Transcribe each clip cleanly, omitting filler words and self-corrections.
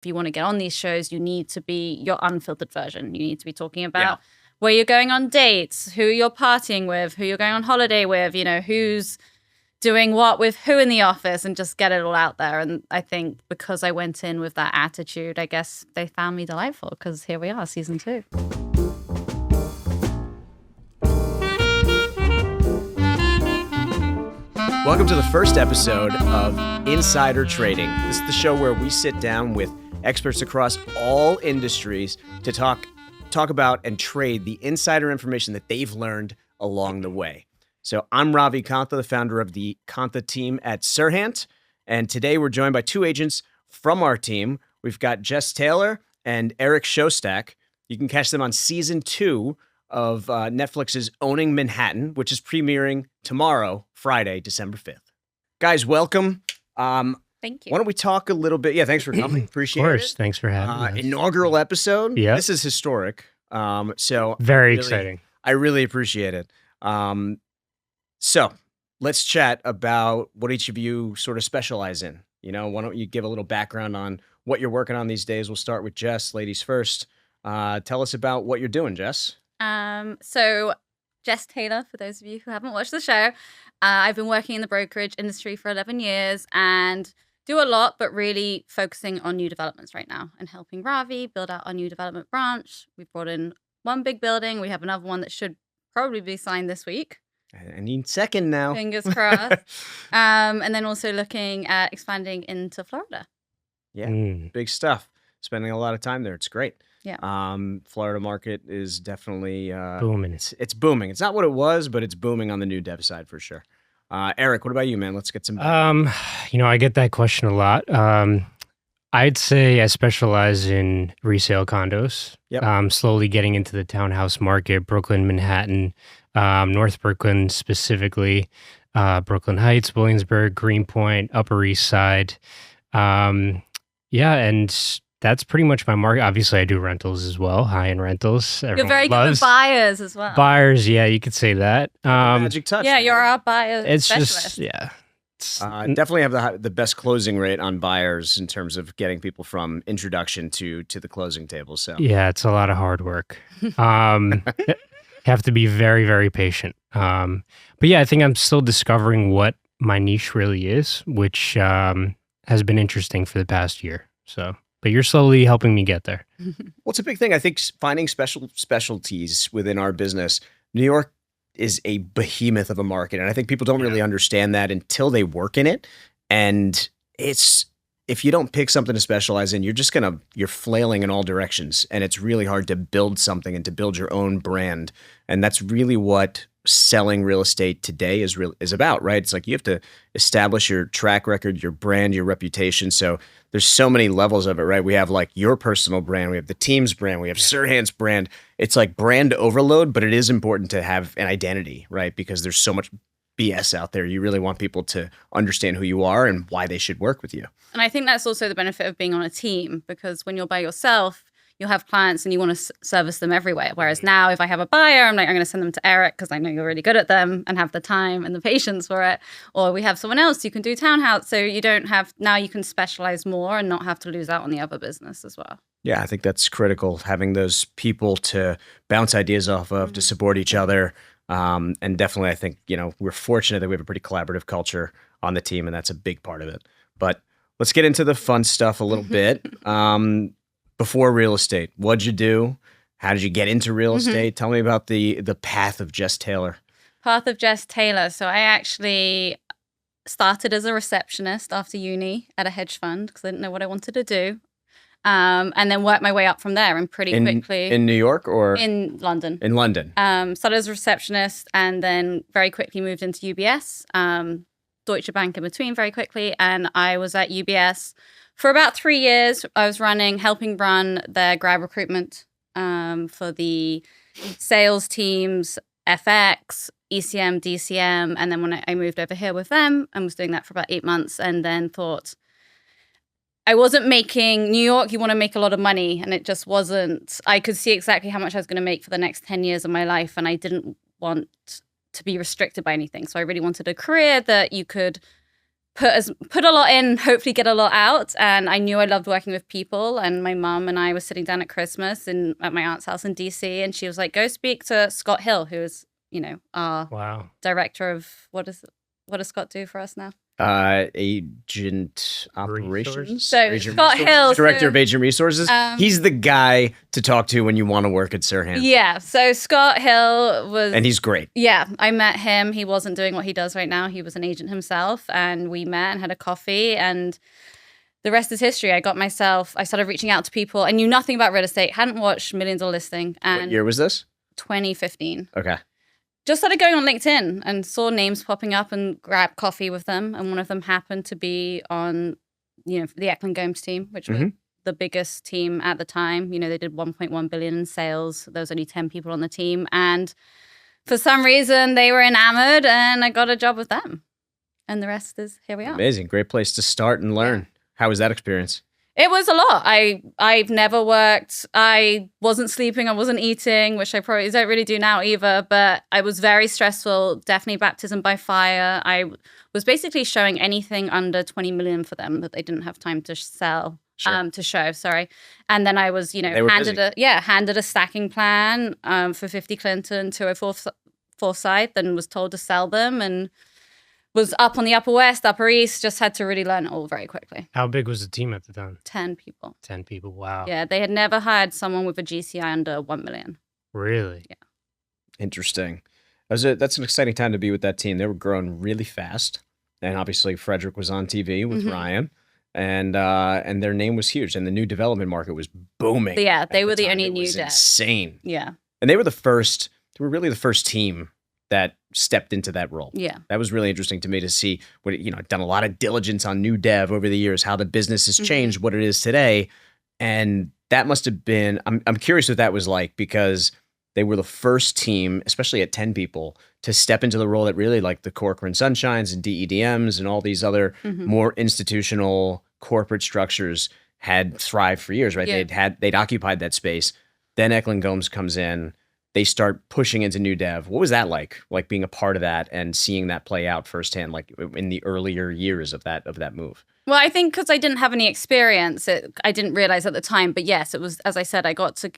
if you want to get on these shows, you need to be your unfiltered version. You need to be talking about where you're going on dates, who you're partying with, who you're going on holiday with, who's doing what with who in the office, and just get it all out there. And I think because I went in with that attitude, I guess they found me delightful, because here we are, season 2. Welcome to the first episode of Insider Trading. This is the show where we sit down with experts across all industries to talk about and trade the insider information that they've learned along the way. So I'm Ravi Kantha, the founder of the Kantha Team at SERHANT, and today we're joined by 2 agents from our team. We've got Jess Taylor and Eric Shostak. You can catch them on season 2 of Netflix's Owning Manhattan, which is premiering tomorrow, Friday, December 5th. Guys, welcome. Thank you. Why don't we talk a little bit? Yeah, thanks for coming. Appreciate it. Of course, thanks for having us. Inaugural episode. Yeah. This is historic. So Very exciting. I really appreciate it. So let's chat about what each of you sort of specialize in. Why don't you give a little background on what you're working on these days? We'll start with Jess, ladies first. Tell us about what you're doing, Jess. So Jess Taylor, for those of you who haven't watched the show, I've been working in the brokerage industry for 11 years and do a lot, but really focusing on new developments right now and helping Ravi build out our new development branch. We've brought in one big building. We have another one that should probably be signed this week. I need second now. Fingers crossed. And then also looking at expanding into Florida. Yeah, big stuff. Spending a lot of time there. It's great. Yeah. Florida market is definitely booming. It's booming. It's not what it was, but it's booming on the new dev side for sure. Eric, what about you, man? Let's get some. I get that question a lot. I'd say I specialize in resale condos. Yep. Slowly getting into the townhouse market, Brooklyn, Manhattan, North Brooklyn specifically, Brooklyn Heights, Williamsburg, Greenpoint, Upper East Side. And that's pretty much my market. Obviously, I do rentals as well, high-end rentals. You're very good with buyers as well. Buyers, yeah, you could say that. Magic touch. Yeah, you're our buyer it's specialist. Definitely have the best closing rate on buyers in terms of getting people from introduction to the closing table. So yeah, it's a lot of hard work. Have to be very, very patient. But yeah, I think I'm still discovering what my niche really is, which has been interesting for the past year. So. But you're slowly helping me get there. Well, it's a big thing. I think finding specialties within our business. New York is a behemoth of a market, and I think people don't really understand that until they work in it. And if you don't pick something to specialize in, you're flailing in all directions, and it's really hard to build something and to build your own brand. And that's really what selling real estate today is about, right? It's like you have to establish your track record, your brand, your reputation. So there's so many levels of it, right? We have like your personal brand, we have the team's brand, we have SERHANT's brand. It's like brand overload, but it is important to have an identity, right? Because there's so much BS out there. You really want people to understand who you are and why they should work with you. And I think that's also the benefit of being on a team, because when you're by yourself, you'll have clients and you want to service them everywhere. Whereas now if I have a buyer, I'm going to send them to Eric because I know you're really good at them and have the time and the patience for it. Or we have someone else who can do townhouse. So you can specialize more and not have to lose out on the other business as well. Yeah, I think that's critical, having those people to bounce ideas off of, to support each other. And definitely I think, we're fortunate that we have a pretty collaborative culture on the team, and that's a big part of it. But let's get into the fun stuff a little bit. Before real estate, what'd you do? How did you get into real estate? Tell me about the path of Jess Taylor. Path of Jess Taylor. So I actually started as a receptionist after uni at a hedge fund because I didn't know what I wanted to do. And then worked my way up from there and pretty quickly. In New York or? In London. In London. Started as a receptionist and then very quickly moved into UBS, Deutsche Bank in between very quickly. And I was at UBS for about 3 years. I was helping run their grad recruitment for the sales teams, FX, ECM, DCM. And then when I moved over here with them and was doing that for about 8 months and then thought, I wasn't making New York, you want to make a lot of money. And it just wasn't, I could see exactly how much I was going to make for the next 10 years of my life. And I didn't want to be restricted by anything. So I really wanted a career that you could put a lot in, hopefully get a lot out. And I knew I loved working with people. And my mum and I were sitting down at Christmas at my aunt's house in DC, and she was like, "Go speak to Scott Hill, who is, our director of what does Scott do for us now?" Agent operations. So Agent Scott resources. Hill, Director of Agent Resources. He's the guy to talk to when you want to work at SERHANT. Yeah. So Scott Hill was, and he's great. Yeah, I met him. He wasn't doing what he does right now. He was an agent himself, and we met and had a coffee, and the rest is history. I started reaching out to people. I knew nothing about real estate. Hadn't watched Million Dollar Listing. And What year was this? 2015. Okay. Just started going on LinkedIn and saw names popping up and grabbed coffee with them. And one of them happened to be on, the Eklund Gomes team, which was the biggest team at the time. They did 1.1 billion in sales. There was only 10 people on the team. And for some reason, they were enamored, and I got a job with them. And the rest is here we are. Amazing. Great place to start and learn. Yeah. How was that experience? It was a lot. I've never worked. I wasn't sleeping. I wasn't eating, which I probably don't really do now either. But I was very stressful. Definitely baptism by fire. I was basically showing anything under 20 million for them that they didn't have time to sell. Sure. To show. Sorry. And then I was, handed a stacking plan for 50 Clinton, 204 Forsyth, and was told to sell them, and was up on the Upper West, Upper East, just had to really learn it all very quickly. How big was the team at the time? 10 people. 10 people, wow. Yeah, they had never hired someone with a GCI under 1 million. Really? Yeah. Interesting. That's an exciting time to be with that team. They were growing really fast. And obviously Frederick was on TV with Ryan. And their name was huge. And the new development market was booming. Yeah, they were the only new dev. Insane. Yeah. And they were really the first team that stepped into that role. Yeah. That was really interesting to me to see what, I've done a lot of diligence on new dev over the years, how the business has changed, what it is today. And that must have been, I'm curious what that was like, because they were the first team, especially at 10 people, to step into the role that really, like the Corcoran Sunshines and DEDMs and all these other more institutional corporate structures had thrived for years, right? Yeah. They'd occupied that space. Then Eklund Gomes comes in. They start pushing into new dev. What was that like being a part of that and seeing that play out firsthand, like in the earlier years of that move? Well, I think because I didn't have any experience, I didn't realize at the time. But yes, it was, as I said, I got to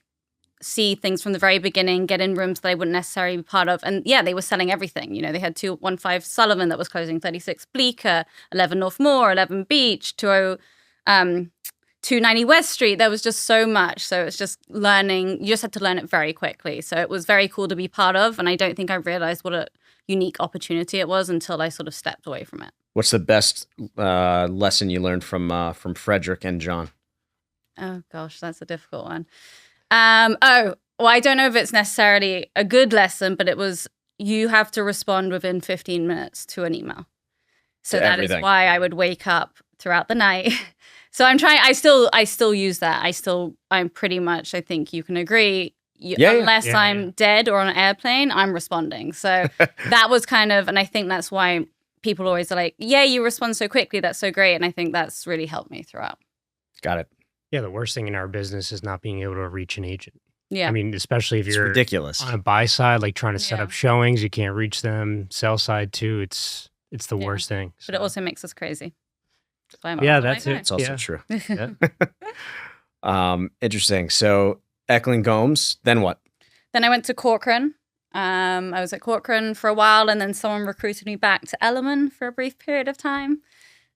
see things from the very beginning, get in rooms that I wouldn't necessarily be part of. And yeah, they were selling everything. They had 215 Sullivan that was closing, 36 Bleecker, 11 North Moore, 11 Beach, 290 West Street. There was just so much. So it's just learning. You just had to learn it very quickly. So it was very cool to be part of. And I don't think I realized what a unique opportunity it was until I sort of stepped away from it. What's the best lesson you learned from Frederick and John? Oh, gosh, that's a difficult one. Well, I don't know if it's necessarily a good lesson, but it was, you have to respond within 15 minutes to an email. So that is why I would wake up throughout the night. So I still use that. I'm pretty much, I think you can agree, unless I'm dead or on an airplane, I'm responding. So that was kind of, and I think that's why people always are like, yeah, you respond so quickly. That's so great. And I think that's really helped me throughout. Got it. Yeah, the worst thing in our business is not being able to reach an agent. Yeah. I mean, especially if you're ridiculous on a buy side, like trying to set up showings, you can't reach them. Sell side too, it's the worst thing. So. But it also makes us crazy. That's it. It's also true. Interesting. So Eklund Gomes, then what? Then I went to Corcoran. I was at Corcoran for a while, and then someone recruited me back to Ellerman for a brief period of time.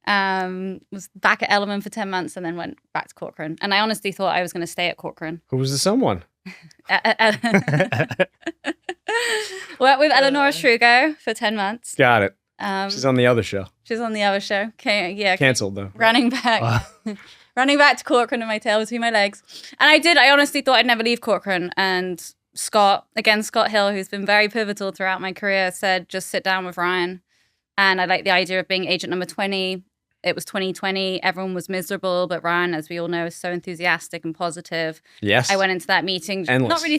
Was back at Ellerman for 10 months and then went back to Corcoran. And I honestly thought I was going to stay at Corcoran. Who was the someone? Worked with Eleanor Strugo for 10 months. Got it. She's on the other show. She's on the other show. Canceled though. Running back. Running back to Corcoran with my tail between my legs. And I honestly thought I'd never leave Corcoran. And Scott Hill, who's been very pivotal throughout my career, said, just sit down with Ryan. And I like the idea of being agent number 20. It was 2020. Everyone was miserable, but Ryan, as we all know, is so enthusiastic and positive. Yes. I went into that meeting Endless. not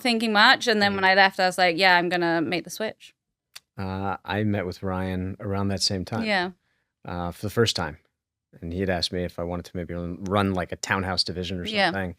thinking much. And then when I left, I was like, yeah, I'm going to make the switch. I met with Ryan around that same time. Yeah. For the first time. And he had asked me if I wanted to maybe run like a townhouse division or something.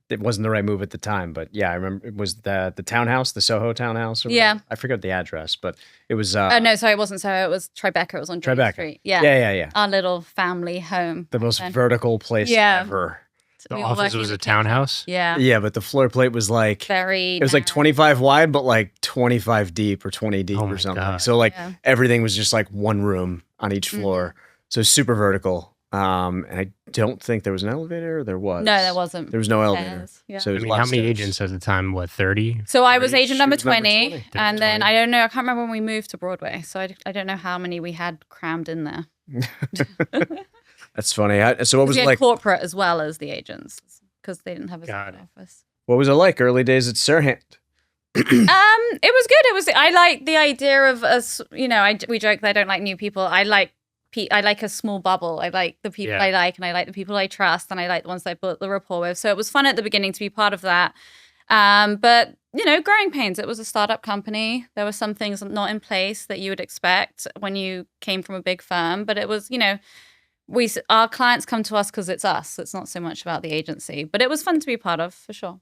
it wasn't the right move at the time. But yeah, I remember it was the townhouse, the Soho townhouse. Or Yeah. whatever. I forget the address, but it was. Oh no, sorry, it wasn't Soho. It was Tribeca. It was on Drake Tribeca. Street. Yeah. Yeah. Our little family home. The most then. vertical place Yeah. ever. The We were office working was in a the kitchen. townhouse. Yeah. Yeah, but the floor plate was like Very. it was like narrow. 25 wide, but like 25 deep or 20 deep Oh or my something. God. So like Yeah. everything was just like one room on each floor. So super vertical. And I don't think there was an elevator. Or there was. No, there wasn't. There was no elevator. Stairs, yeah. So it I was mean, a lot how of many stairs. agents at the time? What, 30? So I was Right. agent She number was number 20, 20. and then 20. I don't know. I can't remember when we moved to Broadway, so I don't know how many we had crammed in there. That's funny. So what was We it had like? corporate as well as the agents because they didn't have a Got separate office. What was it like early days at Serhant? It was good. It was. I like the idea of us. You know, we joke that I don't like new people. I like a small bubble. I like the people Yeah. I like, and I like the people I trust, and I like the ones that I built the rapport with. So it was fun at the beginning to be part of that. But you know, growing pains. It was a startup company. There were some things not in place that you would expect when you came from a big firm. But it was, you know, our clients come to us because it's us. It's not so much about the agency. But it was fun to be part of for sure.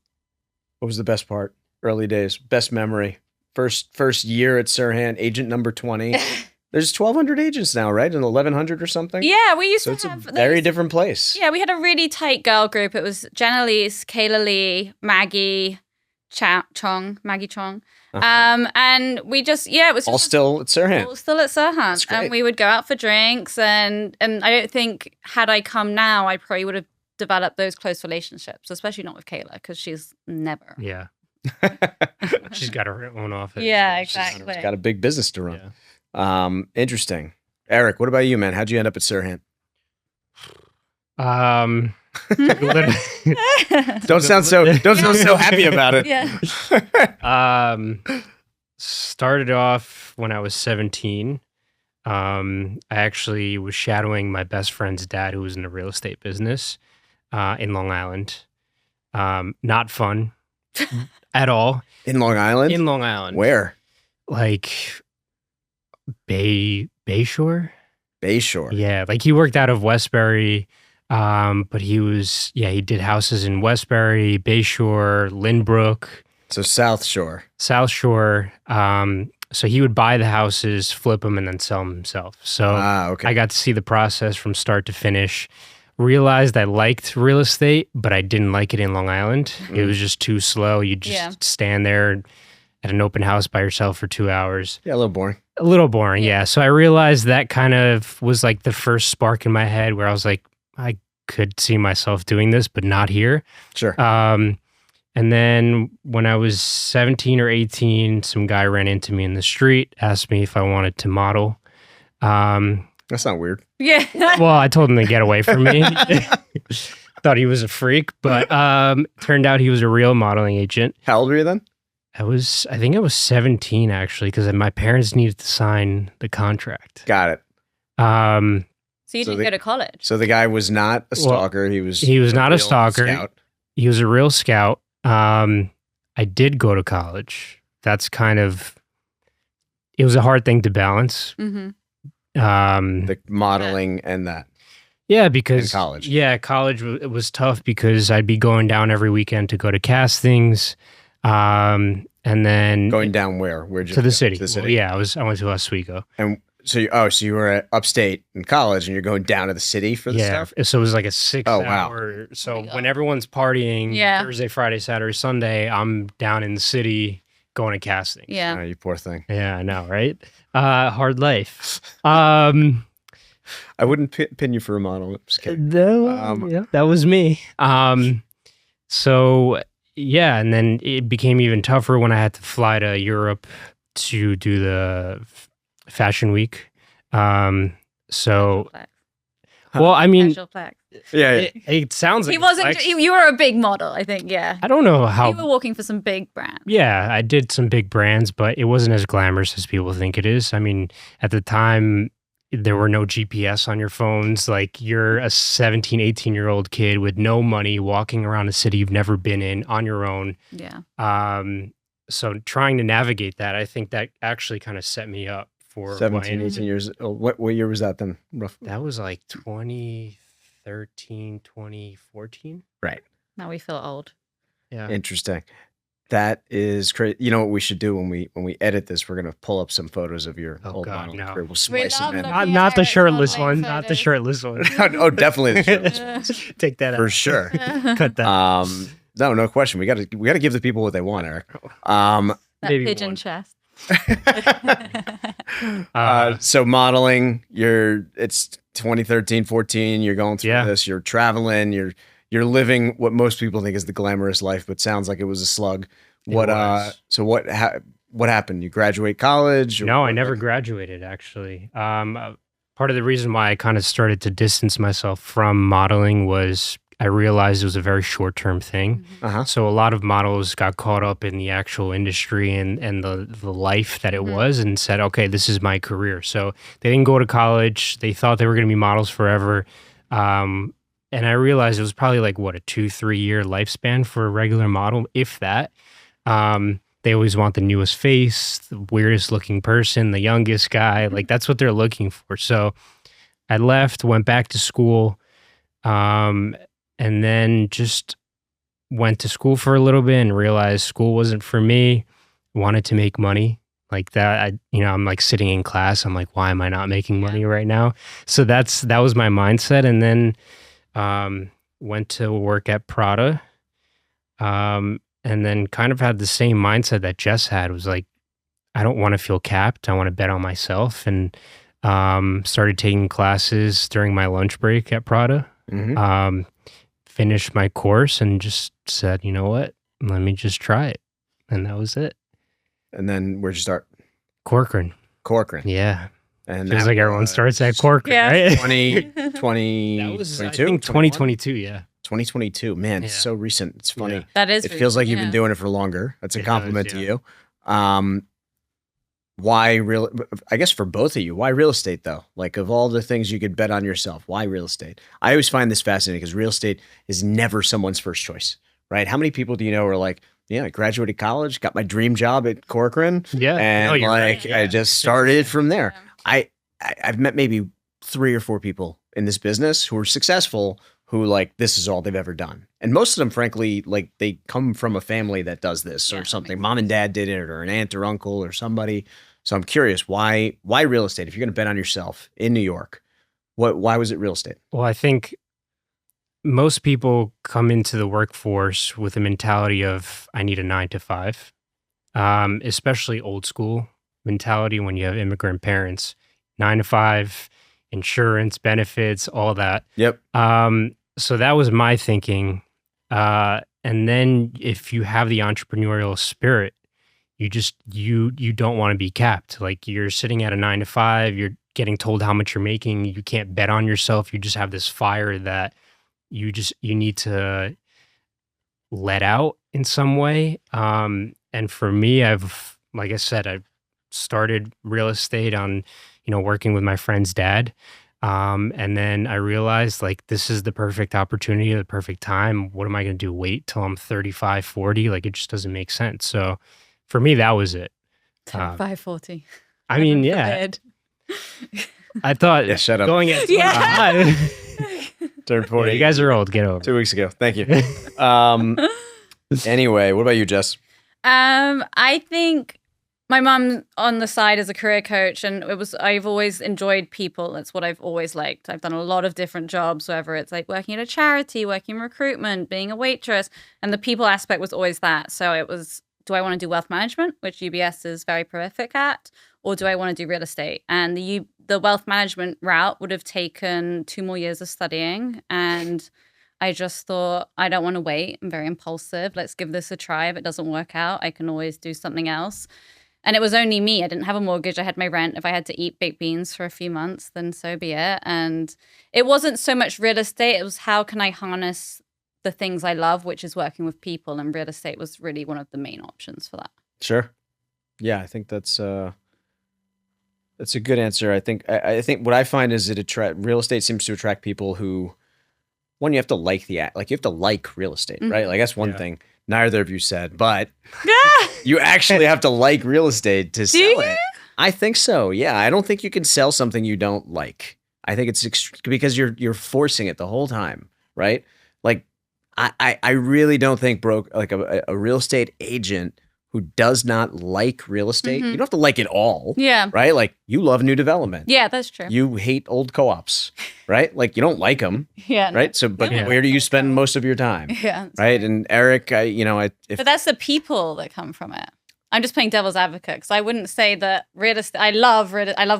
What was the best part? Early days, best memory. First year at Serhant, agent number 20. There's 1,200 agents now, right? And 1,100 or something. Yeah, we used So to it's a have very different place. Yeah, we had a really tight girl group. It was Jenna Lees, Kayla Lee, Maggie Maggie Chong. And we just, it was just All still at Serhant. all still at That's SERHANT. great. And we would go out for drinks. And I don't think, had I come now, I probably would have developed those close relationships, especially not with Kayla, because she's never. Yeah. She's got her own office. Yeah, She's exactly. got a big business to run. Yeah. Interesting. Eric, what about you, man? How'd you end up at Serhant? Don't sound so happy about it. Yeah. Started off when I was 17. I actually was shadowing my best friend's dad, who was in the real estate business in Long Island. Not fun at all. In Long Island? In Long Island. Where? Like Bayshore? Bayshore. Yeah, like he worked out of Westbury, but he did houses in Westbury, Bayshore, Lynbrook, So South Shore. South Shore. So he would buy the houses, flip them, and then sell them himself. So Okay. I got to see the process from start to finish. Realized I liked real estate, but I didn't like it in Long Island. It was just too slow. You just stand there at an open house by yourself for 2 hours. Yeah, a little boring. A little boring, yeah. So I realized that kind of was like the first spark in my head where I was like, I could see myself doing this, but not here. Sure. And then when I was 17 or 18, some guy ran into me in the street, asked me if I wanted to model. That's not weird. Yeah. Well, I told him to get away from me. Thought he was a freak, but turned out he was a real modeling agent. How old were you then? I think I was 17 actually, because my parents needed to sign the contract. Got it. So you So didn't go to college? So the guy was not a stalker. He was not a real stalker. scout. He was a real scout. I did go to college. That's it was a hard thing to balance. Mm-hmm. The modeling and that. Yeah, because In college. Yeah, college it was tough because I'd be going down every weekend to go to castings, and then Going down where? Where'd you to the go? city. To the city. Well, yeah, I went to Oswego. And so you were at upstate in college and you're going down to the city for the Yeah, stuff? so it was like a 6 Oh, wow. hour. So Oh my God. when everyone's partying, Yeah. Thursday, Friday, Saturday, Sunday, I'm down in the city going to castings. Yeah. Oh, you poor thing. Yeah, I know, right? Hard life. I wouldn't pin you for a model. I'm just kidding. Yeah, that was me. So yeah, and then it became even tougher when I had to fly to Europe to do the fashion week. So, well, I mean, Casual flex. Yeah. it sounds like He a wasn't. flex. You were a big model, I think. Yeah. I don't know You were how. walking for some big brands. Yeah, I did some big brands, but it wasn't as glamorous as people think it is. I mean, at the time, there were no GPS on your phones. Like you're a 17, 18-year-old kid with no money walking around a city you've never been in on your own. Yeah. So trying to navigate that, I think that actually kind of set me up for 17, 18 years old. What year was that then? Roughly? That was like 2013, 2014. Right. Now we feel old. Yeah. Interesting. That is crazy. You know what we should do when we edit this? We're gonna pull up some photos of your Oh old God, modeling no. career. We'll splice them in. Not the shirtless one. Not the shirtless one. Oh, definitely the shirtless ones. Take that For out. sure. Cut that. No question. We gotta give the people what they want, Eric. That Maybe pigeon one. chest. So modeling, it's 2013, 14, you're going through Yeah. this, you're traveling, you're living what most people think is the glamorous life, but sounds like it was a slug. What was. so what happened? You graduate college? Or No, I never graduated actually. Part of the reason why I kind of started to distance myself from modeling was I realized it was a very short-term thing. Uh-huh. So a lot of models got caught up in the actual industry and the life that it was and said, okay, this is my career. So they didn't go to college. They thought they were going to be models forever. And I realized it was probably like, what, a 2-3 year lifespan for a regular model, if that. They always want the newest face, the weirdest looking person, the youngest guy. Like that's what they're looking for. So I left, went back to school, and then just went to school for a little bit and realized school wasn't for me. Wanted to make money like that. I'm like sitting in class. I'm like, why am I not making money right now? So that was my mindset. And then went to work at Prada. And then kind of had the same mindset that Jess had, was like, I don't want to feel capped. I want to bet on myself. And started taking classes during my lunch break at Prada. Finished my course and just said, you know what? Let me just try it. And that was it. And then where'd you start? Corcoran. Yeah. And And feels that like everyone starts at Corcoran, Yeah. right? 2020, That was, I 22? think, 2022, yeah. 2022. Man, it's Yeah. so recent. It's funny. Yeah. That is. It feels like you've recent, been doing it for longer. That's a It compliment does, to yeah. you. Why real? I guess for both of you, why real estate though? Like of all the things you could bet on yourself, why real estate? I always find this fascinating because real estate is never someone's first choice, right? How many people do you know are like, yeah, I graduated college, got my dream job at Corcoran, Yeah. and No, you're right. like I Yeah. just started from there. Yeah. I've met maybe 3 or 4 people in this business who are successful who like this is all they've ever done. And most of them, frankly, like they come from a family that does this Yeah, or that something. makes Mom and dad did it, or an aunt or uncle or somebody. So I'm curious, why real estate? If you're going to bet on yourself in New York, why was it real estate? Well, I think most people come into the workforce with a mentality of, I need a 9 to 5, especially old school mentality when you have immigrant parents. 9 to 5, insurance, benefits, all that. Yep. So that was my thinking. And then if you have the entrepreneurial spirit, you just you don't want to be capped. Like you're sitting at a 9 to 5, you're getting told how much you're making, you can't bet on yourself. You just have this fire that you need to let out in some way. And for me, like I said, I've started real estate on, working with my friend's dad. And then I realized like, this is the perfect opportunity, the perfect time. What am I going to do? Wait till I'm 35, 40? Like it just doesn't make sense. So for me, that was it. 540. I mean, yeah, I thought Yeah, shut up. going at Yeah. 25. Turned 40. You guys are old. Get over it. 2 weeks ago. Thank you. Anyway, what about you, Jess? I think my mum on the side is a career coach, and I've always enjoyed people. That's what I've always liked. I've done a lot of different jobs, whether it's like working at a charity, working in recruitment, being a waitress, and the people aspect was always that. So it was, do I want to do wealth management, which UBS is very prolific at, or do I want to do real estate? And the wealth management route would have taken 2 more years of studying, and I just thought, I don't want to wait. I'm very impulsive. Let's give this a try. If it doesn't work out, I can always do something else. And it was only me. I didn't have a mortgage. I had my rent. If I had to eat baked beans for a few months, then so be it. And it wasn't so much real estate. It was how can I harness the things I love, which is working with people. And real estate was really one of the main options for that. Sure. Yeah, I think that's a good answer. I think what I find is real estate seems to attract people who, one, you have to like you have to like real estate, right? Like that's one Yeah. thing neither of you said, but you actually have to like real estate to sell you? it. I think so. Yeah, I don't think you can sell something you don't like. I think it's because you're forcing it the whole time, right? Like I really don't think a real estate agent who does not like real estate, you don't have to like it all, Yeah. right? Like you love new development. Yeah, that's true. You hate old co-ops, right? Like you don't like them, Yeah. No. right? So, but Nobody where do likes you old spend co-ops. most of your time, Yeah. that's right? true. And Eric, But that's the people that come from it. I'm just playing devil's advocate because I wouldn't say that real estate. I love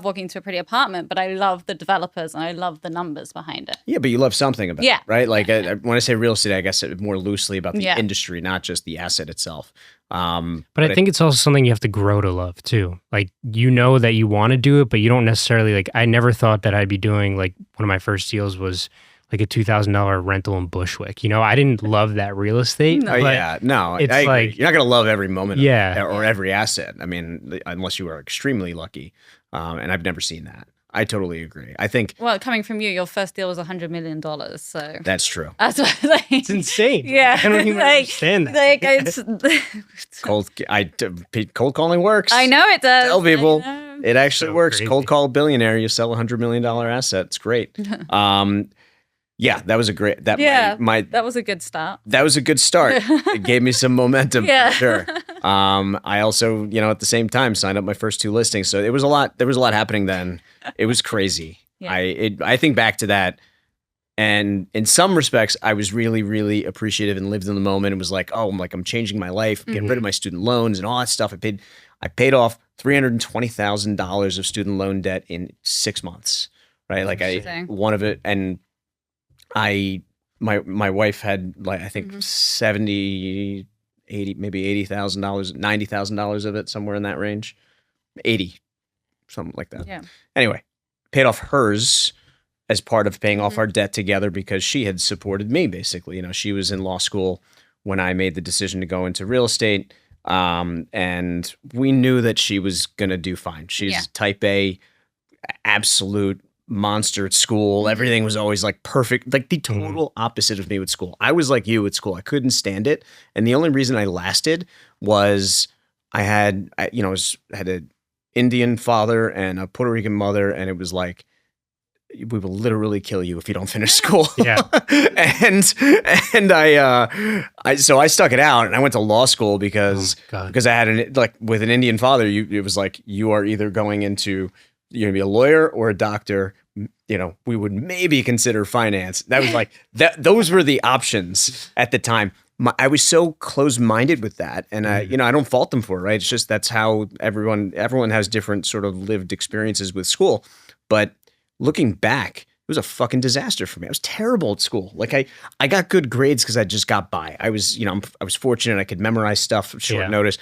walking into a pretty apartment, but I love the developers and I love the numbers behind it. yeah, but you love something about Yeah. it, right? Like when I say real estate, I guess it more loosely about the Yeah. industry, not just the asset itself. But I think it's also something you have to grow to love too. Like, you know that you want to do it, but you don't necessarily like, I never thought that I'd be doing like one of my first deals was like a $2,000 rental in Bushwick. You know, I didn't love that real estate. No. Oh but yeah, no, it's I agree. like- You're not gonna love every moment, of Yeah. it, or every asset. I mean, unless you are extremely lucky, and I've never seen that. I totally agree. I think Well, coming from you, your first deal was $100 million. So that's true. that's what, like, It's insane. Yeah. I don't even like, understand that. Like, it's, Cold calling works. I know it does. Tell people. I know. It actually So works. crazy. Cold call a billionaire. You sell $100 million asset. It's great. Yeah, that was a great. Yeah. My That was a good start. that was a good start. It gave me some momentum. Yeah. For sure. I also, at the same time, signed up my first 2 listings. So it was a lot. There was a lot happening then. It was crazy. Yeah. I think back to that, and in some respects, I was really, really appreciative and lived in the moment. It was like, oh, I'm changing my life, getting rid of my student loans and all that stuff. I paid off $320,000 of student loan debt in 6 months. Right, like Interesting. one of it, and my wife had like I think 70, 80, maybe $80,000, $90,000 of it, somewhere in that range, 80, something like that. Yeah. Anyway, paid off hers as part of paying off our debt together because she had supported me basically. She was in law school when I made the decision to go into real estate, and we knew that she was gonna do fine. She's Yeah. type A, absolute monster at school. Everything was always like perfect, like the total opposite of me with school. I was like you at school. I couldn't stand it. And the only reason I lasted was I had an Indian father and a Puerto Rican mother. And it was like, we will literally kill you if you don't finish school. Yeah. and so I stuck it out and I went to law school because Oh, God. I had with an Indian father, it was like, you are either going into, you're gonna be a lawyer or a doctor. We would maybe consider finance. That was like that. Those were the options at the time. I was so close-minded with that, and I don't fault them for it. Right? It's just that's how everyone has different sort of lived experiences with school. But looking back, it was a fucking disaster for me. I was terrible at school. Like I got good grades because I just got by. I was I was fortunate. I could memorize stuff at short notice.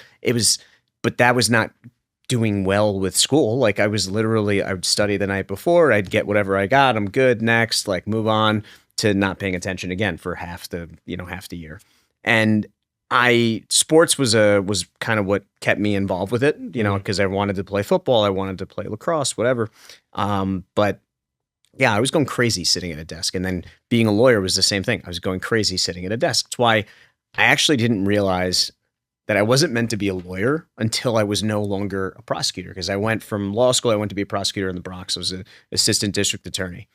But that was not doing well with school. Like I would study the night before, I'd get whatever I got, I'm good, next, like move on to not paying attention again for half the year. And sports was kind of what kept me involved with it, because I wanted to play football, I wanted to play lacrosse, whatever. But yeah, I was going crazy sitting at a desk. And then being a lawyer was the same thing. I was going crazy sitting at a desk. That's why I actually didn't realize that I wasn't meant to be a lawyer until I was no longer a prosecutor. Because I went from law school, I went to be a prosecutor in the Bronx. I was an assistant district attorney.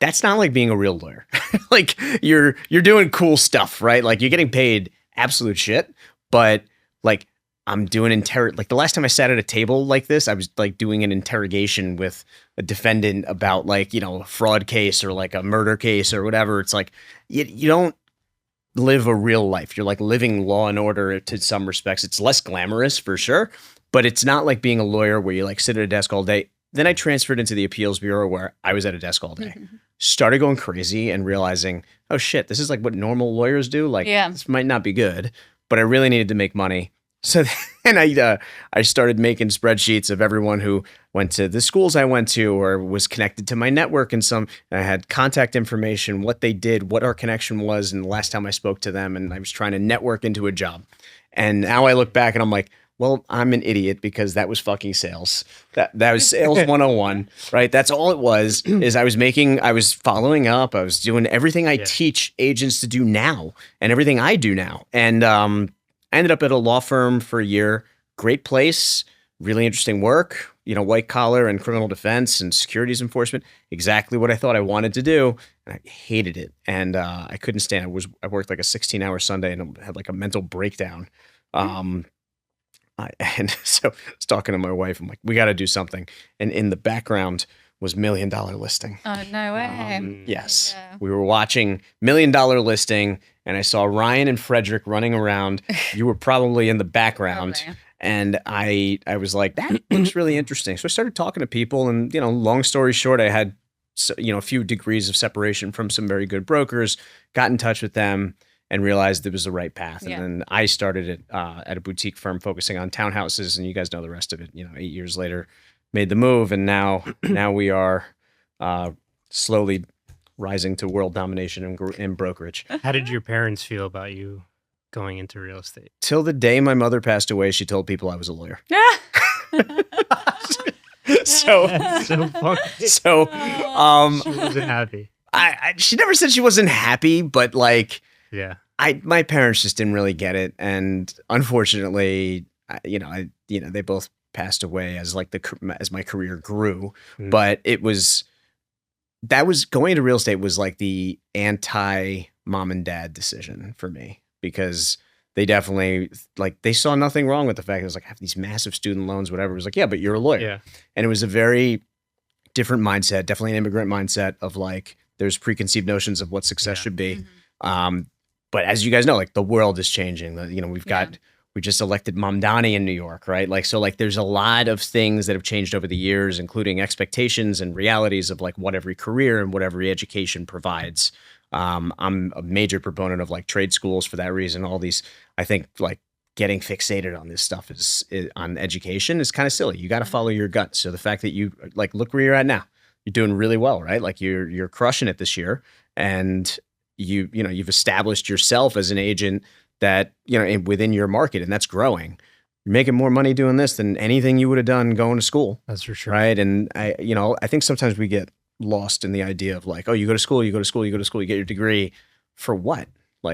That's not like being a real lawyer. Like you're doing cool stuff, right? Like you're getting paid absolute shit, but like I'm doing like the last time I sat at a table like this, I was like doing an interrogation with a defendant about like, a fraud case or like a murder case or whatever. It's like you don't live a real life. You're like living Law and Order to some respects. It's less glamorous for sure, but it's not like being a lawyer where you like sit at a desk all day. Then I transferred into the appeals bureau where I was at a desk all day. Started going crazy and realizing, oh shit, this is like what normal lawyers do. Like this might not be good, but I really needed to make money. So then I started making spreadsheets of everyone who went to the schools I went to or was connected to my network, and I had contact information, what they did, what our connection was, and the last time I spoke to them, and I was trying to network into a job. And now I look back and I'm like, well, I'm an idiot because that was fucking sales. That was sales 101, right? That's all it was, is I was following up. I was doing everything I teach agents to do now and everything I do now. And I ended up at a law firm for a year. Great place, really interesting work, white collar and criminal defense and securities enforcement, exactly what I thought I wanted to do. And I hated it. And I couldn't stand it. I worked like a 16-hour Sunday and had like a mental breakdown. And so I was talking to my wife. I'm like, we got to do something. And in the background was $1 Million Listing. Oh, no way. Yes. Yeah. We were watching $1 Million Listing, and I saw Ryan and Frederick running around. You were probably in the background. Probably. And I was like, that looks really interesting. So I started talking to people, and, long story short, I had, a few degrees of separation from some very good brokers, got in touch with them, and realized it was the right path. Yeah. And then I started it at a boutique firm focusing on townhouses, and you guys know the rest of it. 8 years later, made the move, and now we are slowly rising to world domination in brokerage. How did your parents feel about you going into real estate? Till the day my mother passed away, she told people I was a lawyer. So That's so funny. So She wasn't happy. she never said she wasn't happy, but like, Yeah. my parents just didn't really get it, and unfortunately, they both passed away as my career grew. Mm. But that was going into real estate was like the anti mom and dad decision for me, because they definitely they saw nothing wrong with the fact that it was like, I have these massive student loans, whatever. It was like, yeah, but you're a lawyer. Yeah. And it was a very different mindset, definitely an immigrant mindset of like, there's preconceived notions of what success should be. Mm-hmm. But as you guys know, the world is changing. We just elected Mamdani in New York, right? There's a lot of things that have changed over the years, including expectations and realities of what every career and what every education provides. I'm a major proponent of trade schools for that reason. All these, I think, getting fixated on this stuff is on education is kind of silly. You got to follow your gut. So the fact that you look where you're at now, you're doing really well, right? You're crushing it this year, and you've established yourself as an agent that within your market, and that's growing. You're making more money doing this than anything you would have done going to school. That's for sure. Right. And I think sometimes we get lost in the idea of oh, you go to school, you get your degree for what?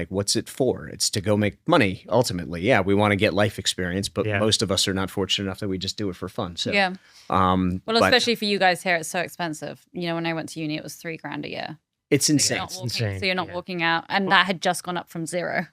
What's it for? It's to go make money. Ultimately. Yeah. We want to get life experience, but most of us are not fortunate enough that we just do it for fun. So, yeah. Well, Especially for you guys here, it's so expensive. When I went to uni, it was $3,000 a year. It's insane. So you're not walking out, and that had just gone up from zero.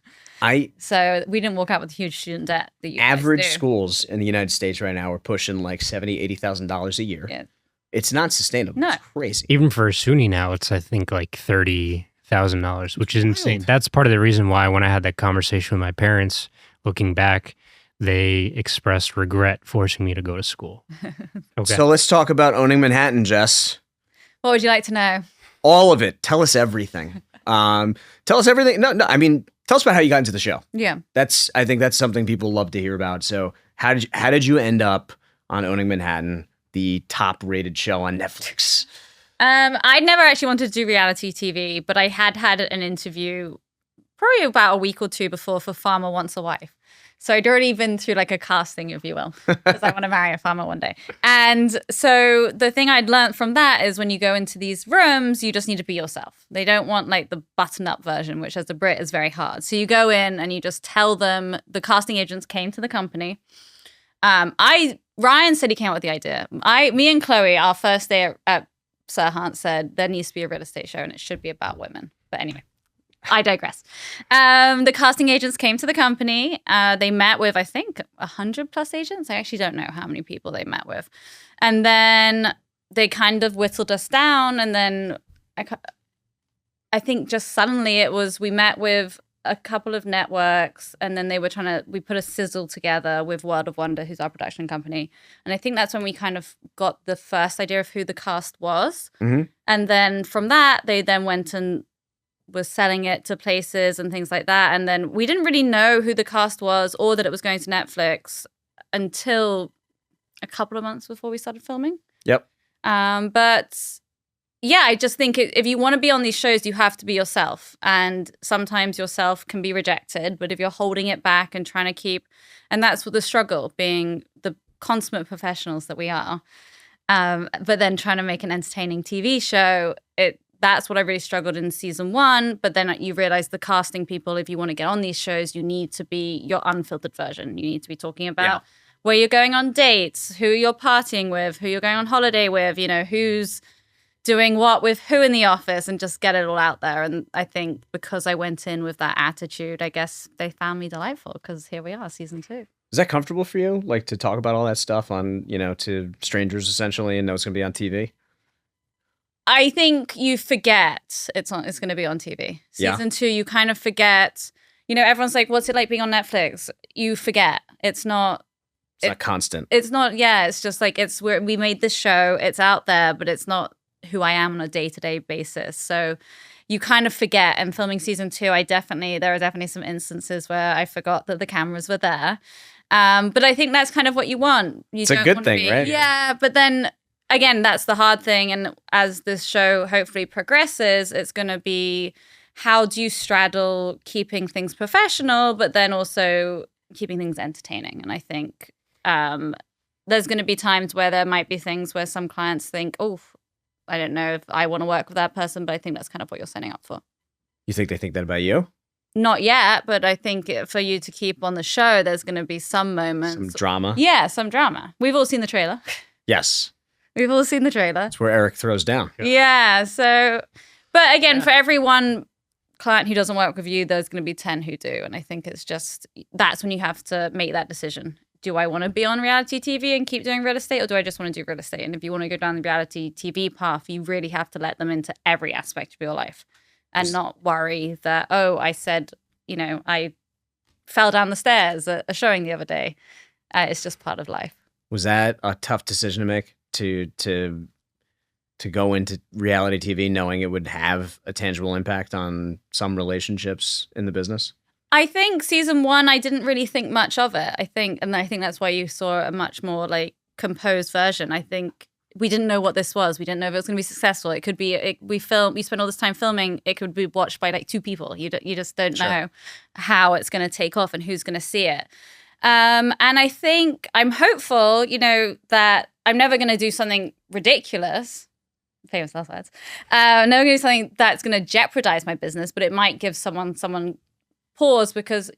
So we didn't walk out with huge student debt. That you average guys do. schools in the United States right now are pushing $70,000, $80,000 a year. Yeah. It's not sustainable. No. It's crazy. Even for a SUNY now, it's I think $30,000, which is insane. That's part of the reason why when I had that conversation with my parents, looking back, they expressed regret forcing me to go to school. Okay. So let's talk about owning Manhattan, Jess. What would you like to know? All of it. Tell us everything. Tell us everything. No. I mean, tell us about how you got into the show. Yeah. I think that's something people love to hear about. So how did you end up on Owning Manhattan, the top rated show on Netflix? I never actually wanted to do reality TV, but I had an interview probably about a week or two before for Farmer Wants a Wife. So I'd already been through a casting, if you will, because I want to marry a farmer one day. And so the thing I'd learned from that is when you go into these rooms, you just need to be yourself. They don't want the button-up version, which as a Brit is very hard. So you go in and you just tell them, the casting agents came to the company. Ryan said he came up with the idea. Me and Chloe, our first day at SERHANT, said there needs to be a real estate show and it should be about women. But anyway. I digress. The casting agents came to the company. They met with, I think, 100+ agents. I actually don't know how many people they met with. And then they kind of whittled us down. And then I think just suddenly we met with a couple of networks. And then they were we put a sizzle together with World of Wonder, who's our production company. And I think that's when we kind of got the first idea of who the cast was. Mm-hmm. And then from that, they then went and was selling it to places and things like that. And then we didn't really know who the cast was or that it was going to Netflix until a couple of months before we started filming. Yep. But yeah, I just think if you want to be on these shows, you have to be yourself. And sometimes yourself can be rejected, but if you're holding it back and trying to keep, and that's what the struggle, being the consummate professionals that we are, but then trying to make an entertaining TV show, that's what I really struggled in season 1. But then you realize the casting people, if you want to get on these shows, you need to be your unfiltered version. You need to be talking about where you're going on dates, who you're partying with, who you're going on holiday with, who's doing what with who in the office, and just get it all out there. And I think because I went in with that attitude, I guess they found me delightful, because here we are, season 2. Is that comfortable for you? Like, to talk about all that stuff on, to strangers essentially, and know it's going to be on TV? I think you forget it's going to be on TV. Season 2, you kind of forget. Everyone's like, "What's it like being on Netflix?" You forget. It's not constant. It's not. Yeah, it's just like we made this show. It's out there, but it's not who I am on a day-to-day basis. So you kind of forget. And filming season 2, there are definitely some instances where I forgot that the cameras were there. But I think that's kind of what you want. It's a good thing, right? Yeah, but then again, that's the hard thing. And as this show hopefully progresses, it's going to be, how do you straddle keeping things professional, but then also keeping things entertaining? And I think there's going to be times where there might be things where some clients think, oh, I don't know if I want to work with that person, but I think that's kind of what you're signing up for. You think they think that about you? Not yet, but I think for you to keep on the show, there's going to be some moments. Some drama? Yeah, some drama. We've all seen the trailer. Yes. We've all seen the trailer. That's where Eric throws down. Yeah, so, but again, for every one client who doesn't work with you, there's going to be 10 who do. And I think it's just, that's when you have to make that decision. Do I want to be on reality TV and keep doing real estate, or do I just want to do real estate? And if you want to go down the reality TV path, you really have to let them into every aspect of your life and not worry that, oh, I said, I fell down the stairs at a showing the other day. It's just part of life. Was that a tough decision to make, to go into reality TV knowing it would have a tangible impact on some relationships in the business? I think season 1, I didn't really think much of it. I think that's why you saw a much more like composed version. I think we didn't know what this was. We didn't know if it was going to be successful. It could be, we spent all this time filming. It could be watched by like 2 people. You just don't know how it's going to take off and who's going to see it. And I think I'm hopeful, that I'm never going to do something ridiculous. Famous last words. I'm never going to do something that's going to jeopardize my business, but it might give someone pause, because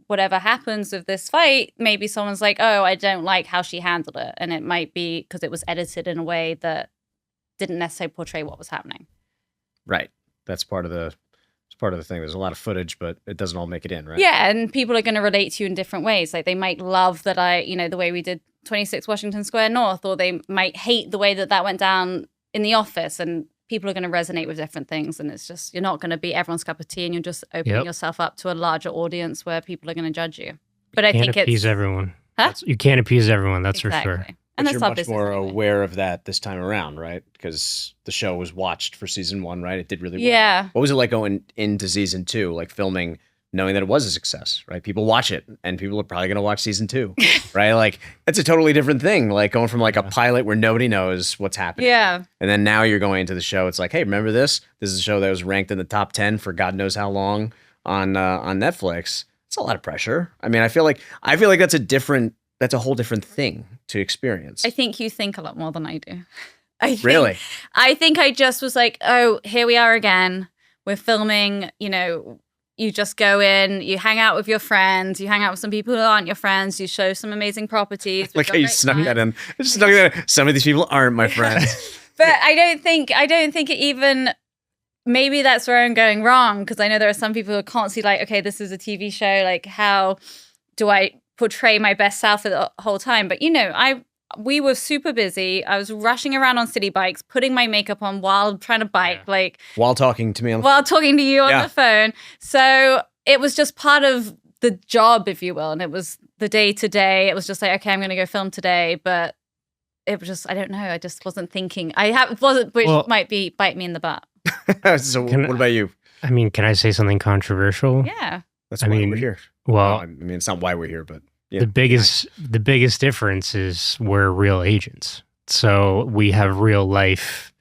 whatever happens with this fight, maybe someone's like, oh, I don't like how she handled it, and it might be because it was edited in a way that didn't necessarily portray what was happening. Right. That's part of the thing. There's a lot of footage, but it doesn't all make it in, right? Yeah, and people are going to relate to you in different ways. Like, they might love that the way we did 26 Washington Square North, or they might hate the way that went down in the office, and people are going to resonate with different things. And it's just, you're not going to be everyone's cup of tea, and you're just opening yourself up to a larger audience where people are going to judge you. But I think it's... You can't appease everyone. Huh? You can't appease everyone, that's for sure. And that's you're much more aware of that this time around, right? Because the show was watched for season 1, right? It did really well. Yeah. What was it like going into season 2, like filming, knowing that it was a success, right? People watch it, and people are probably going to watch season 2, right? Like, that's a totally different thing. Like, going from like a pilot where nobody knows what's happening. Yeah. And then now you're going into the show. It's like, hey, remember this? This is a show that was ranked in the top 10 for God knows how long on Netflix. It's a lot of pressure. I mean, I feel like that's a whole different thing to experience. I think you think a lot more than I do. Really? I think I just was like, oh, here we are again. We're filming, you just go in, you hang out with your friends, you hang out with some people who aren't your friends, you show some amazing properties. Like how you snuck that in. Some of these people aren't my friends. But I don't think it even, maybe that's where I'm going wrong, because I know there are some people who are constantly like, okay, this is a TV show, like how do I portray my best self for the whole time? But we were super busy. I was rushing around on city bikes, putting my makeup on while trying to bike, while talking to me talking to you on the phone. So it was just part of the job, if you will, and it was the day to day. It was just like, okay, I'm going to go film today, but it was just, I don't know. I just wasn't thinking. Which might bite me in the butt. So what about you? I mean, can I say something controversial? Yeah. That's why we're here. Well, I mean, it's not why we're here, but yeah. The biggest difference is we're real agents. So we have real life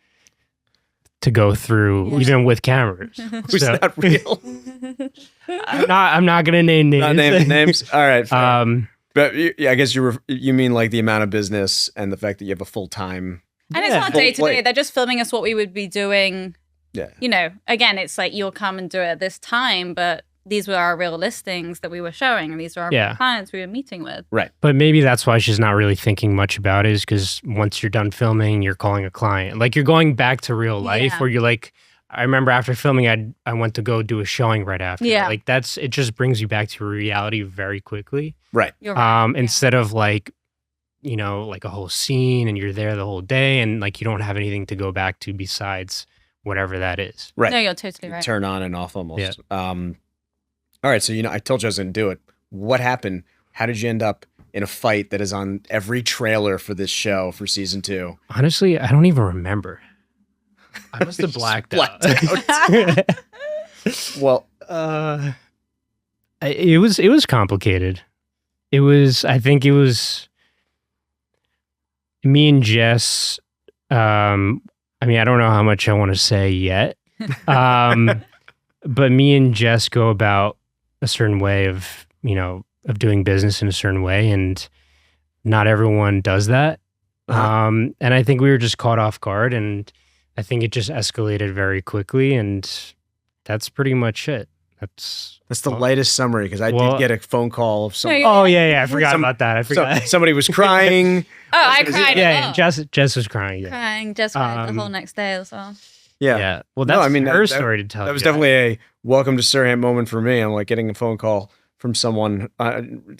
to go through, even with cameras. Who's not real? I'm not going to name names. Not name names. All right. But I guess you mean like the amount of business and the fact that you have a full time. And it's not day to day. They're just filming us what we would be doing. Yeah. Again, it's like you'll come and do it at this time, but these were our real listings that we were showing, and these were our Yeah. clients we were meeting with. Right. But maybe that's why she's not really thinking much about it, is because once you're done filming, you're calling a client. Like you're going back to real life Yeah. where you're like, I remember after filming, I went to go do a showing right after. Yeah. Like it just brings you back to reality very quickly. Right. You're right. Yeah. Instead of like, you know, like a whole scene and you're there the whole day and like you don't have anything to go back to besides whatever that is. Right. No, you're totally right. Turn on and off almost. Yeah. All right. So, I told you I was going to do it. What happened? How did you end up in a fight that is on every trailer for this show for season 2? Honestly, I don't even remember. I must have blacked out. Well, it was complicated. I think it was me and Jess. I mean, I don't know how much I want to say yet. But me and Jess go about a certain way of doing business in a certain way, and not everyone does that. And I think we were just caught off guard, and I think it just escalated very quickly, and that's pretty much it. That's the lightest summary, because I did get a phone call of someone. Oh yeah, I forgot about that. I forgot. Somebody was crying. I cried. Yeah, Jess was crying. Yeah. Crying. Jess cried the whole next day as well. Yeah. Well, that's her story to tell. That was definitely a welcome to SERHANT moment for me. I'm like getting a phone call from someone,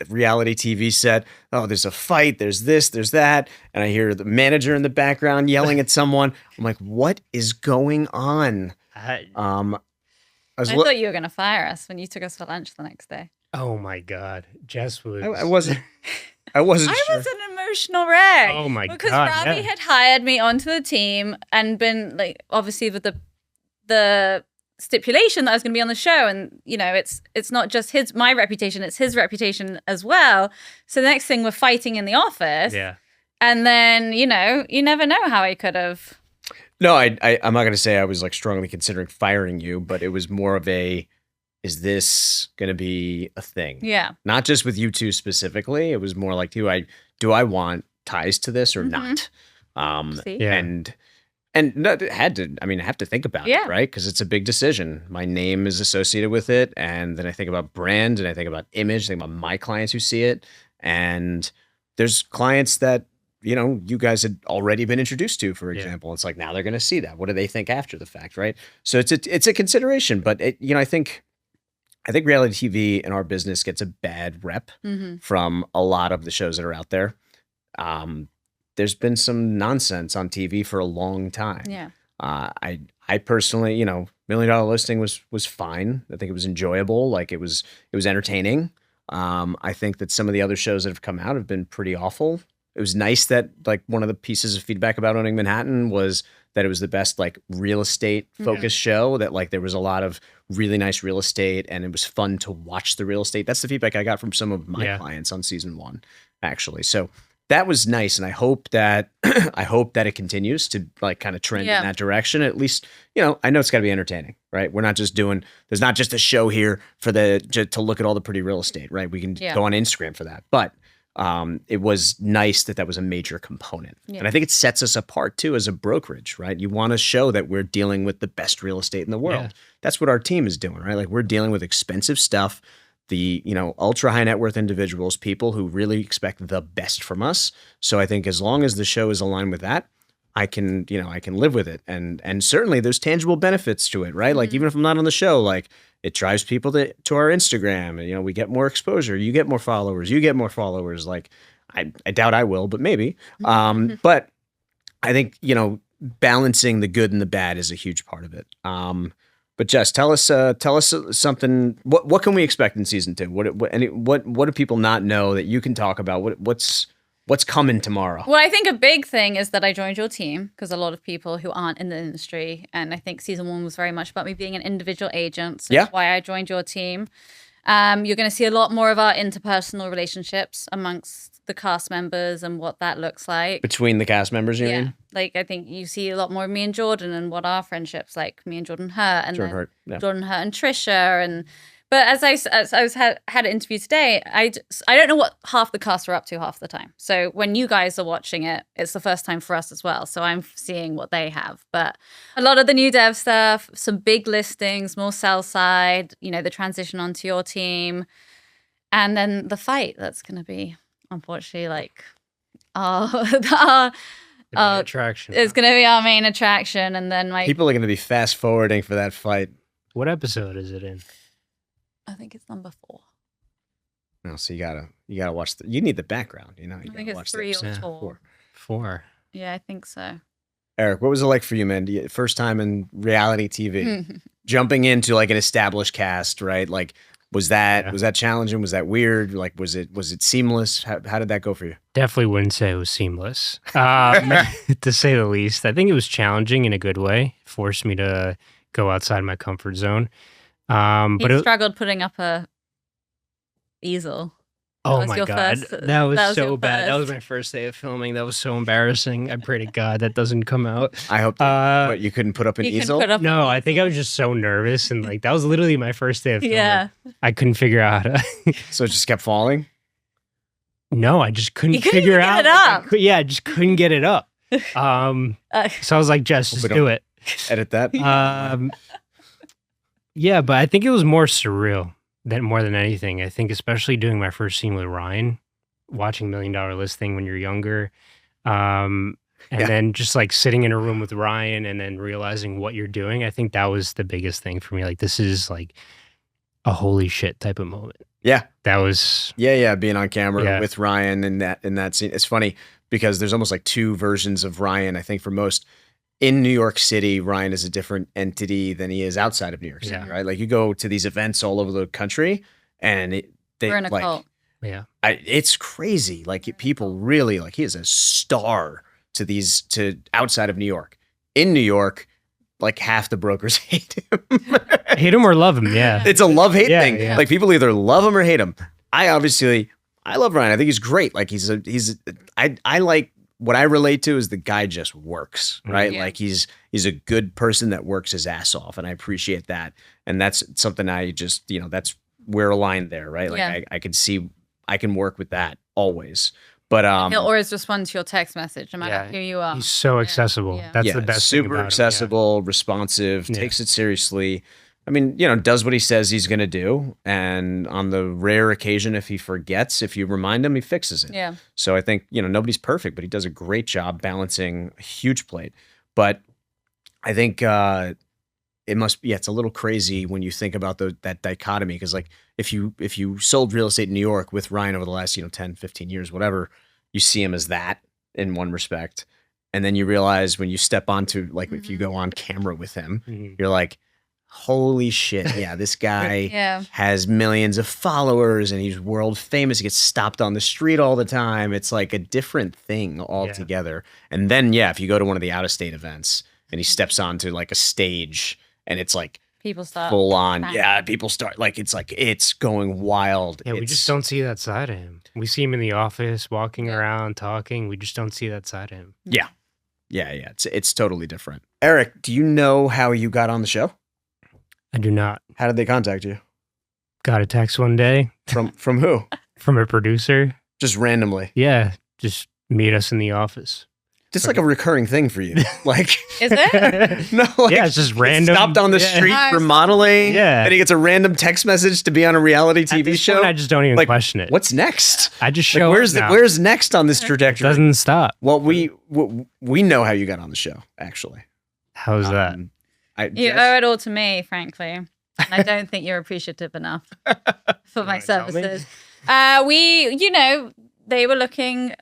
reality TV set. Oh, there's a fight. There's this, there's that. And I hear the manager in the background yelling at someone. I'm like, what is going on? I thought you were going to fire us when you took us for lunch the next day. Oh my God. Jess was... I wasn't sure. I was an emotional wreck. Oh my God. Because Ravi had hired me onto the team and been like, obviously with the stipulation that I was going to be on the show, and it's not just my reputation, it's his reputation as well. So the next thing, we're fighting in the office. Yeah. And then, you never know how I could have. No, I'm not going to say I was like strongly considering firing you, but it was more of is this going to be a thing? Yeah. Not just with you two specifically. It was more like, do I want ties to this or not? See? Yeah. And no, I have to think about it, right? Because it's a big decision. My name is associated with it. And then I think about brand, and I think about image, I think about my clients who see it. And there's clients that, you guys had already been introduced to, for example. It's like, now they're going to see that. What do they think after the fact, right? So it's a consideration. But, I think reality TV in our business gets a bad rep from a lot of the shows that are out there. There's been some nonsense on TV for a long time. Yeah. I personally, $1 Million Listing was fine. I think it was enjoyable. Like it was entertaining. I think that some of the other shows that have come out have been pretty awful. It was nice that like one of the pieces of feedback about Owning Manhattan was that it was the best like real estate focused show, that like there was a lot of really nice real estate and it was fun to watch the real estate. That's the feedback I got from some of my clients on season 1, actually. So that was nice. And I hope that it continues to like kind of trend in that direction. At least, I know it's got to be entertaining, right? We're not just there's not just a show here to look at all the pretty real estate, right? We can go on Instagram for that. But it was nice that was a major component. And I think it sets us apart too as a brokerage, right? You want to show that we're dealing with the best real estate in the world. Yeah. That's what our team is doing, right? Like we're dealing with expensive stuff, the, ultra high net worth individuals, people who really expect the best from us. So I think as long as the show is aligned with that, I can live with it. And certainly there's tangible benefits to it, right? Like even if I'm not on the show, like it drives people to our Instagram, and, we get more exposure, you get more followers, Like I doubt I will, but maybe. But I think, balancing the good and the bad is a huge part of it. But Jess, tell us something. What can we expect in season 2? What do people not know that you can talk about? What's coming tomorrow? Well, I think a big thing is that I joined your team, because a lot of people who aren't in the industry, and I think season 1 was very much about me being an individual agent. So that's why I joined your team. You're going to see a lot more of our interpersonal relationships amongst the cast members and what that looks like. Between the cast members, you mean? Like I think you see a lot more of me and Jordan and what our friendship's like, me and Jordan Hurt, and Jordan Hurt and Trisha, But as I had an interview today, I don't know what half the cast are up to half the time. So when you guys are watching it, it's the first time for us as well. So I'm seeing what they have. But a lot of the new dev stuff, some big listings, more sell side, the transition onto your team. And then the fight that's going to be, unfortunately, like, attraction. It's going to be our main attraction. And then people are going to be fast forwarding for that fight. What episode is it in? I think it's number 4. No, so you gotta watch. You need the background. You I think it's 3 or 4. 4. Yeah, I think so. Eric, what was it like for you, man? First time in reality TV, jumping into like an established cast, right? Like, was that challenging? Was that weird? Like, was it seamless? How did that go for you? Definitely wouldn't say it was seamless, to say the least. I think it was challenging in a good way. It forced me to go outside my comfort zone. But he struggled putting up a easel. Oh my God. That was so bad. That was my first day of filming. That was so embarrassing. I pray to God that doesn't come out. I hope but you couldn't put up an easel? No, I think I was just so nervous. And like, that was literally my first day of filming. Yeah. I couldn't figure out how to. So it just kept falling? No, I just couldn't figure out. I just couldn't get it up. So I was like, Jess, just do it. Edit that. Yeah, but I think it was more surreal more than anything. I think especially doing my first scene with Ryan, watching $1 Million Listing when you're younger, and then just like sitting in a room with Ryan and then realizing what you're doing. I think that was the biggest thing for me. Like, this is like a holy shit type of moment. Yeah. That was... Yeah, being on camera with Ryan in that scene. It's funny because there's almost like 2 versions of Ryan, I think, for most. In New York City, Ryan is a different entity than he is outside of New York City, right? Like, you go to these events all over the country, and we're in a cult. Yeah, it's crazy. Like, people really like, he is a star to outside of New York. In New York, like, half the brokers hate him. Hate him or love him? Yeah, it's a love-hate thing. Yeah. Like, people either love him or hate him. I love Ryan. I think he's great. Like, I like. What I relate to is the guy just works, right? Yeah. Like, he's a good person that works his ass off, and I appreciate that. And that's something I just, that's, we're aligned there, right? Like, I can see, I can work with that always. But he'll always respond to your text message, no matter who you are. He's so accessible. Yeah. That's the best thing super about accessible, responsive, takes it seriously. I mean, does what he says he's going to do. And on the rare occasion, if he forgets, if you remind him, he fixes it. Yeah. So I think, nobody's perfect, but he does a great job balancing a huge plate. But I think it must be, it's a little crazy when you think about that dichotomy. Because like, if you sold real estate in New York with Ryan over the last, 10, 15 years, whatever, you see him as that in one respect. And then you realize when you step onto, like, if you go on camera with him, you're like, holy shit, this guy has millions of followers and he's world famous. He gets stopped on the street all the time. It's like a different thing altogether. And then, if you go to one of the out-of-state events and he steps onto like a stage and it's like people start full on, people start, like, it's going wild. Yeah, we just don't see that side of him. We see him in the office, walking around, talking. We just don't see that side of him. Yeah. It's totally different. Eric, do you know how you got on the show? I do not. How did they contact you? Got a text one day. From who? From a producer. Just randomly? Yeah, just meet us in the office. It's like a recurring thing for you. Like, is it? No, like, it's just random. Stopped on the street for modeling. Yeah. And he gets a random text message to be on a reality TV show. I just don't even question it. What's next? I just show up. Where's next on this trajectory? It doesn't stop. Well, we know how you got on the show, actually. How's that? You owe it all to me, frankly. And I don't think you're appreciative enough for my services. They were looking,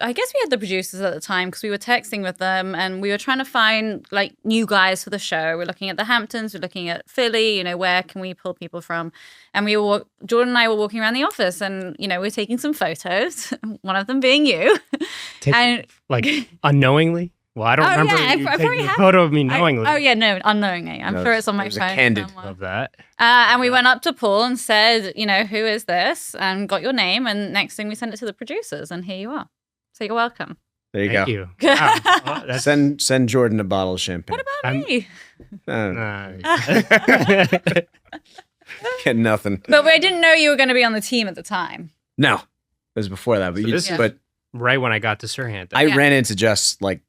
I guess we had the producers at the time because we were texting with them and we were trying to find like new guys for the show. We're looking at the Hamptons, we're looking at Philly, where can we pull people from? And Jordan and I were walking around the office and, we're taking some photos, one of them being you. Like unknowingly? Well, I don't remember you taking a photo of me knowingly. Unknowingly. I'm sure it's on my phone. Candid. Somewhere. Love that. And we went up to Paul and said, who is this? And got your name. And next thing we sent it to the producers. And here you are. So you're welcome. There you Thank go. You. Wow. Send Jordan a bottle of champagne. What about me? Get nothing. But I didn't know you were going to be on the team at the time. No, it was before that. But, So this is but right when I got to SERHANT. I ran into Jess like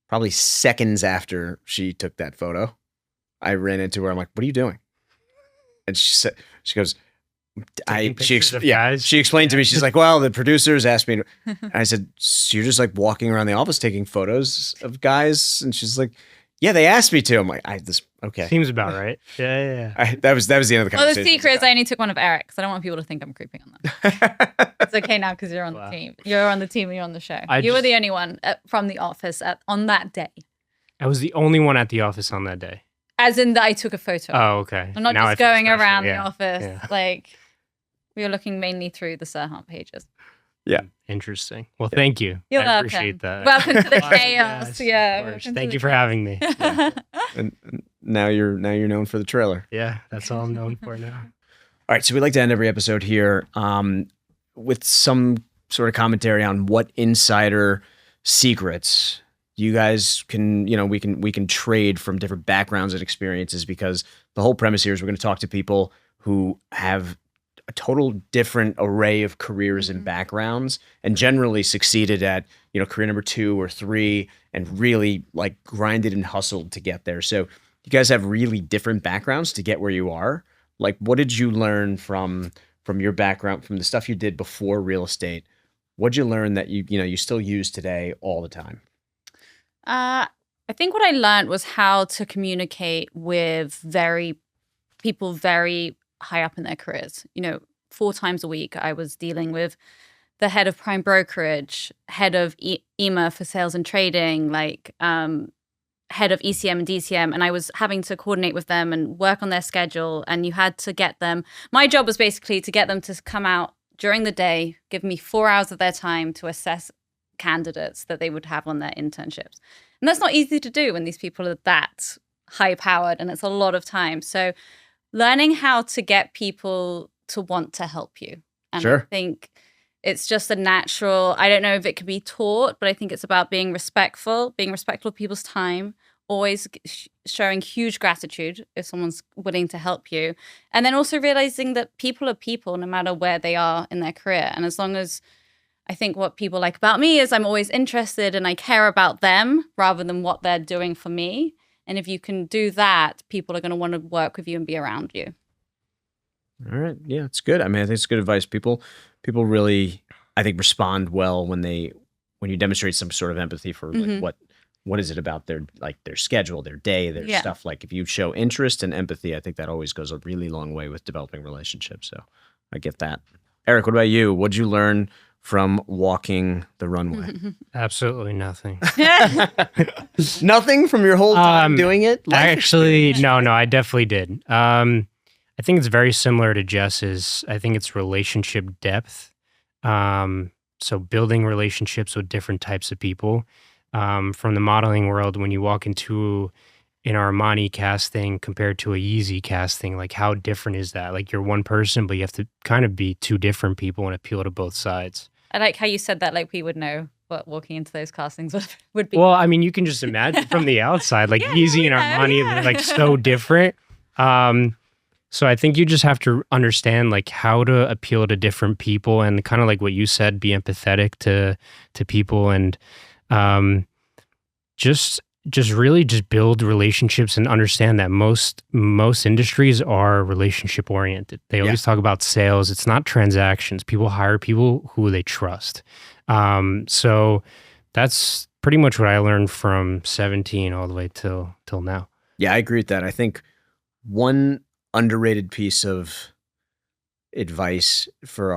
probably seconds after she took that photo. I ran into her. I'm like, "What are you doing?" And she goes, she explained to me. She's like, "Well, the producers asked me," and I said, "So you're just like walking around the office taking photos of guys?" And she's like, "Yeah, they asked me to." I'm like, okay. Seems about right. Yeah. That was the end of the Well, conversation. the secret is I only took one of Eric's. I don't want people to think I'm creeping on them. It's okay now because you're on the team. You're on the team and you're on the show. You were the only one from the office on that day. I was the only one at the office on that day. As in that I took a photo. Oh, okay. I'm not Now just I feel going special. around Yeah. the office. Yeah. Like, we were looking mainly through the SERHANT pages. Yeah. Interesting. Well, thank you. You're I welcome. appreciate that. Welcome to the Yes, chaos. of Yeah. course. welcome to Thank the you for having me. And now you're known for the trailer. Yeah, that's all I'm known for now. All right, so we like to end every episode here with some sort of commentary on what insider secrets you guys can, we can trade from different backgrounds and experiences, because the whole premise here is we're going to talk to people who have a total different array of careers and backgrounds, and generally succeeded at, career number 2 or 3, and really like grinded and hustled to get there. So you guys have really different backgrounds to get where you are. Like, what did you learn from your background, from the stuff you did before real estate? What'd you learn that you still use today all the time? I think what I learned was how to communicate with people very high up in their careers. 4 times a week, I was dealing with the head of prime brokerage, head of EMA for sales and trading, head of ECM and DCM, and I was having to coordinate with them and work on their schedule. And you had to get them. My job was basically to get them to come out during the day, give me 4 hours of their time to assess candidates that they would have on their internships. And that's not easy to do when these people are that high powered, and it's a lot of time. So learning how to get people to want to help you. And Sure. I think it's just a natural, I don't know if it can be taught, but I think it's about being respectful of people's time, always showing huge gratitude if someone's willing to help you. And then also realizing that people are people no matter where they are in their career. And as long as, I think what people like about me is I'm always interested and I care about them rather than what they're doing for me. And if you can do that, people are going to want to work with you and be around you. All right. Yeah, it's good. I mean, I think it's good advice. People really, I think, respond well when you demonstrate some sort of empathy for like what is it about their schedule, their day, their stuff. Like, if you show interest and empathy, I think that always goes a really long way with developing relationships. So I get that. Eric, what about you? What'd you learn from walking the runway? Absolutely nothing. Nothing from your whole time doing it? No, I definitely did. I think it's very similar to Jess's. I think it's relationship depth. So building relationships with different types of people. From the modeling world, when you walk into an Armani casting compared to a Yeezy casting, like how different is that? Like, you're one person, but you have to kind of be 2 different people and appeal to both sides. I like how you said that, like we would know what walking into those castings would be. Well, I mean, you can just imagine from the outside, like Yeezy and Armani are like so different. So I think you just have to understand like how to appeal to different people, and kind of like what you said, be empathetic to people, and just really just build relationships and understand that most industries are relationship oriented. They always talk about sales. It's not transactions. People hire people who they trust. So that's pretty much what I learned from 17 all the way till now. Yeah, I agree with that. I think one underrated piece of advice for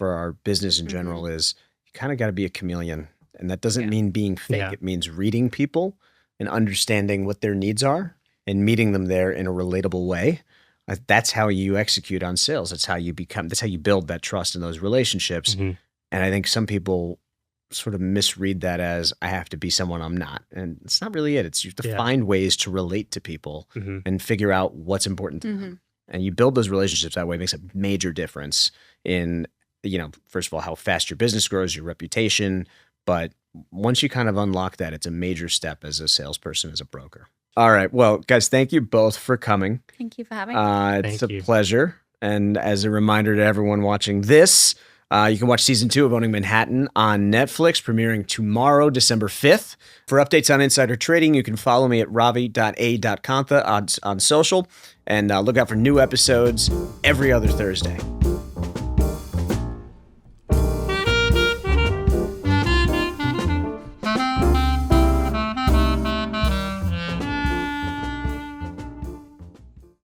our business in general is you kind of got to be a chameleon. And that doesn't mean being fake. Yeah. It means reading people and understanding what their needs are and meeting them there in a relatable way. That's how you execute on sales. That's how you build that trust in those relationships. Mm-hmm. And I think some people sort of misread that as I have to be someone I'm not. And it's not really it. It's you have to find ways to relate to people and figure out what's important to them. And you build those relationships that way. It makes a major difference in, first of all, how fast your business grows, your reputation. But once you kind of unlock that, it's a major step as a salesperson, as a broker. All right. Well, guys, thank you both for coming. Thank you for having me. It's Thank a you. pleasure. And as a reminder to everyone watching this, you can watch season 2 of Owning Manhattan on Netflix, premiering tomorrow, December 5th. For updates on insider trading, you can follow me at ravi.a.kantha on social, and look out for new episodes every other Thursday.